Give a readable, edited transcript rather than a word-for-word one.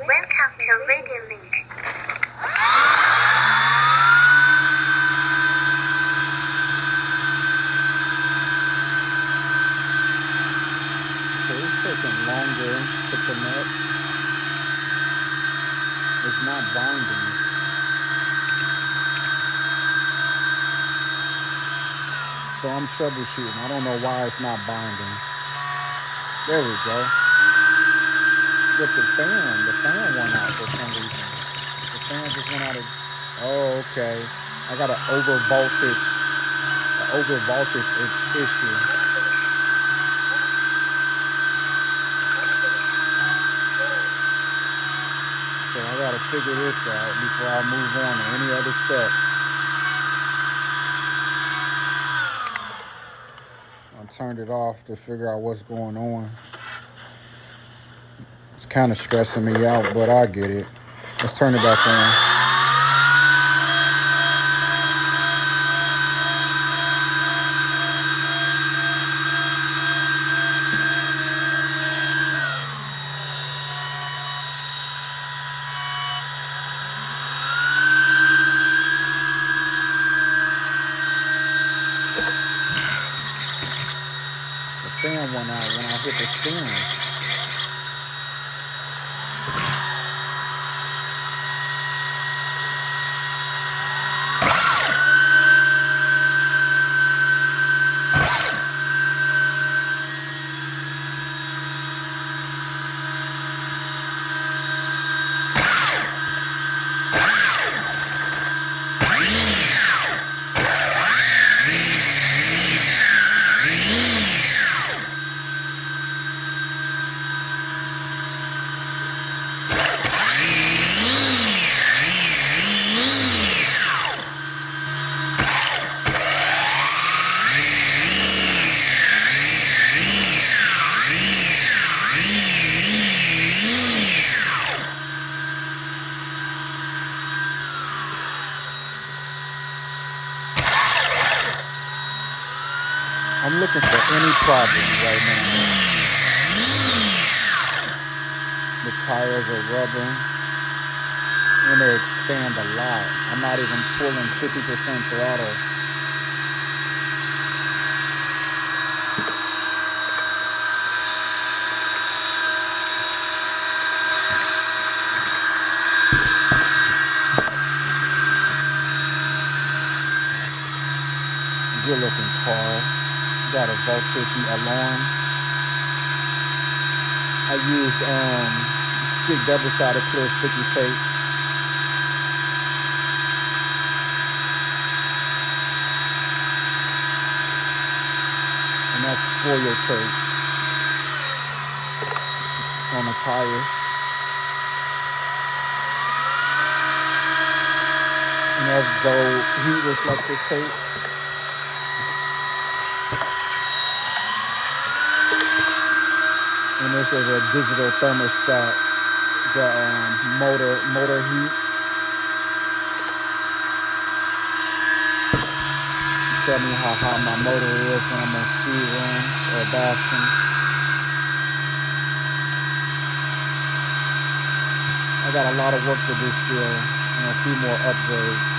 Welcome to Radio Link. So it's taking longer to connect. It's not binding. So I'm troubleshooting. I don't know why it's not binding. There we go. With the fan went out for some reason. The fan just went out of, oh, okay. I got an over voltage issue. So I gotta figure this out before I move on to any other step. I turned it off to figure out what's going on. It's kind of stressing me out, but I get it. Let's turn it back on. The fan went out when I hit the steering. I'm looking for any problems right now. The tires are rubber and they expand a lot. I'm not even pulling 50% throttle. Good looking car. Got a voltage alarm. I used double-sided clear sticky tape. And that's foil tape on the tires. And that's gold heat reflective tape. And this is a digital thermostat, the motor heat. Tell me how hot my motor is when I'm on speed run or bashing. I got a lot of work to do still and a few more upgrades.